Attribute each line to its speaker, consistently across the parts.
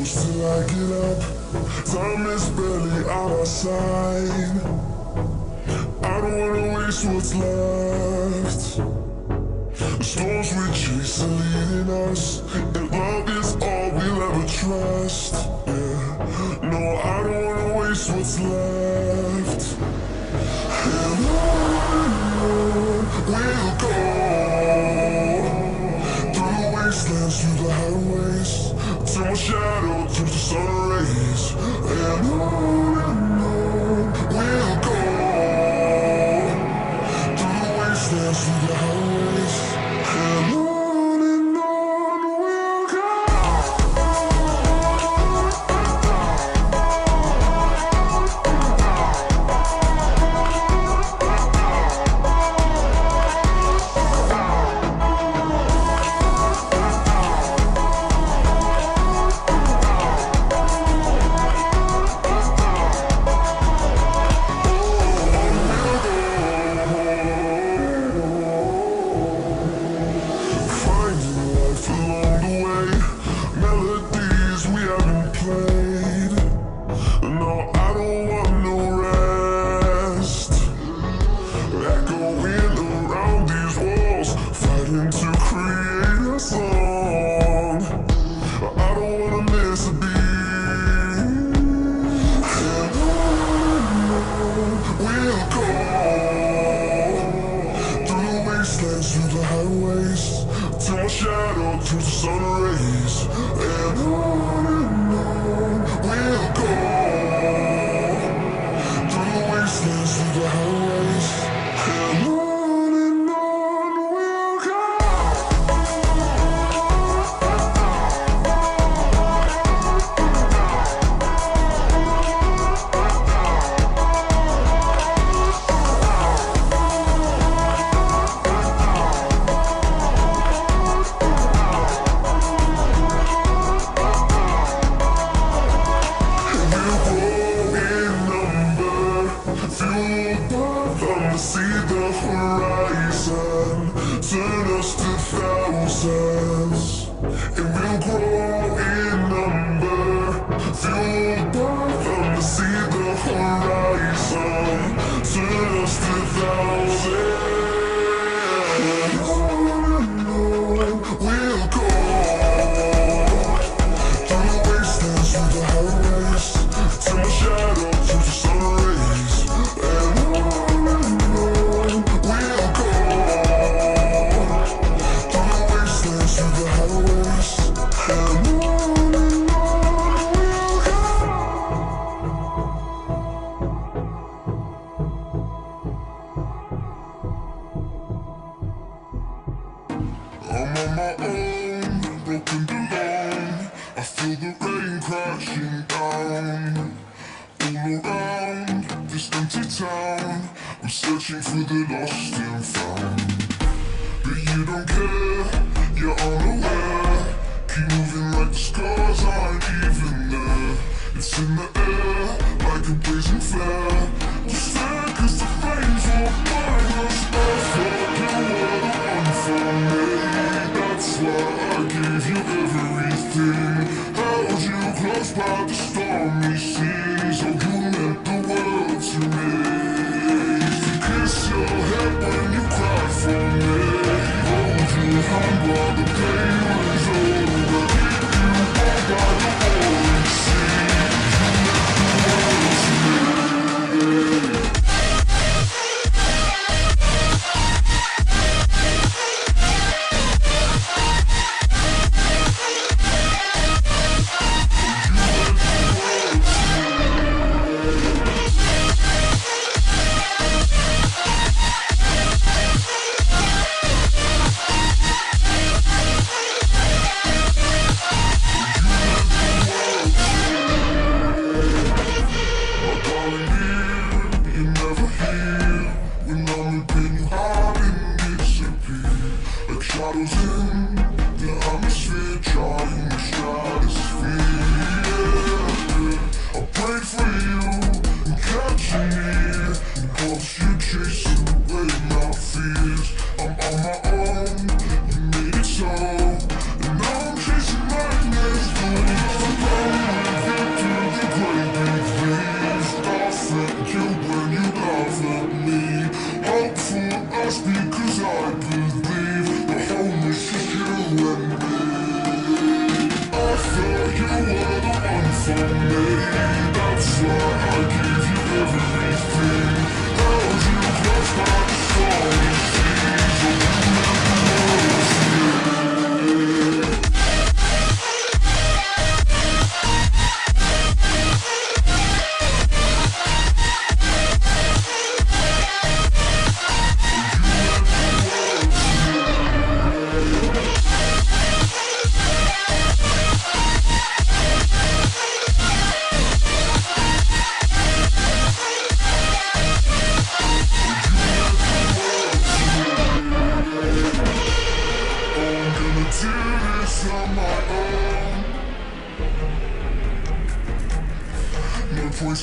Speaker 1: close till I get up. Time is barely on our side. I don't wanna waste what's left. The storms we chase are leading us, and love is all we'll ever trust. Yeah, no, I don't wanna waste what's left. And on we'll go, through the wastelands, through the highways, till my shadow turns to sun rays. And on we'll go, through the wastelands, through the highways, and on we'll go. Through the highways, till my shadow turns to sun rays. And on we'll go, through the wastelands, through the highways, and on we'll go. See the horizon, turn us to thousands, and we'll grow in number. Fueled by them to see the horizon, turn us to thousands. And on we'll go, through the wastelands, through the highways, till my shadow turns to sun rays. And I'm on my own, broken alone. I feel the rain crashing down. All around this empty town, I'm searching for the lost and found. But you don't care, you're unaware. Keep moving like the scars aren't even there. It's in the air, like a blazing flare. Just stare, cause the flames won't burn us. I thought you were the one for me. That's why I gave you everything. Held you close by the stormy seas. Oh, you meant the world to me. Used to kiss your head when you cried for me. Hold you home while the pain was over. Keep you warm by the roaring sea. You meant the world to me. Shadows in the atmosphere, trying to stratosphere. Yeah. I'll pray for you and catch you near, in hopes you chase away my fears. I'm on my own, you made it so, and now I'm chasing nightmares. Going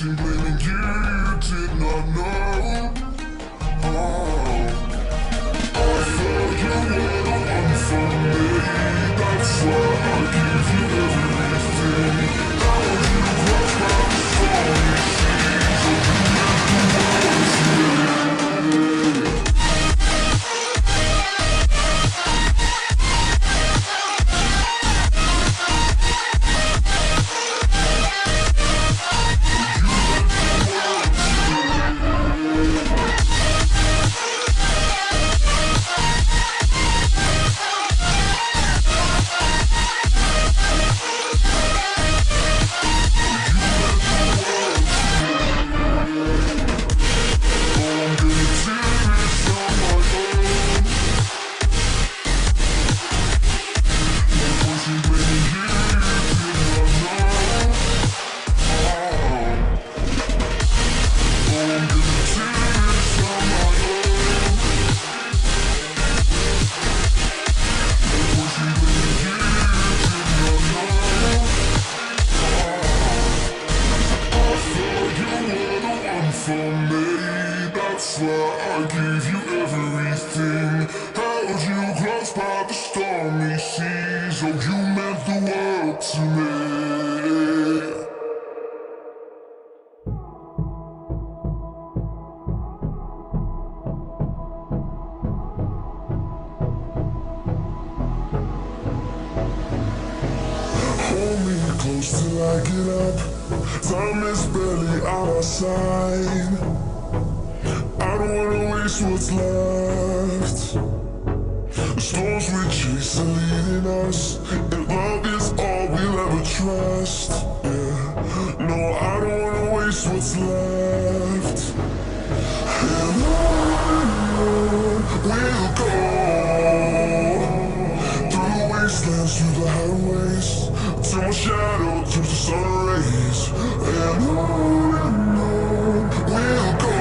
Speaker 1: pointing, blaming you did not know. I thought you were the one for me, that's why I give you everything. How you cross my stormy seas, oh you meant the world to me. For me, that's why I give you everything. Held you close by the stormy seas, oh you meant the world to me. Hold me close till I get up. Time is barely on our side. I don't wanna waste what's left. The storms we chase are leading us, and love is all we'll ever trust. Yeah, no, I don't wanna waste what's left. And on we'll go, through the wastelands, through the highways, till my shadow turns to sun rays. And on we'll go,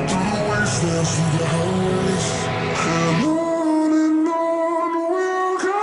Speaker 1: through the wastelands, through the highways. And on we'll go.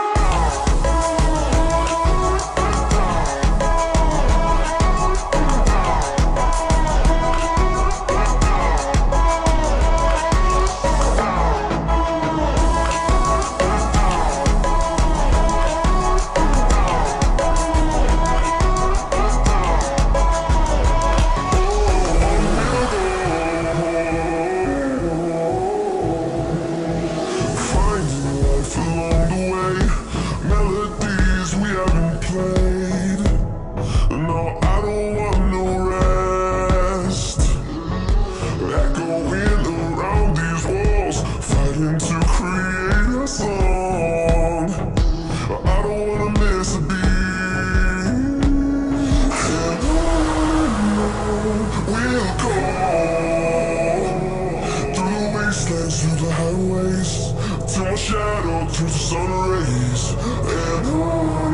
Speaker 1: No, I don't want no rest. Echoing around these walls, fighting to create a song. I don't wanna miss a beat. And on we'll go, through the wastelands, through the highways, till my shadow turns to sun rays. And on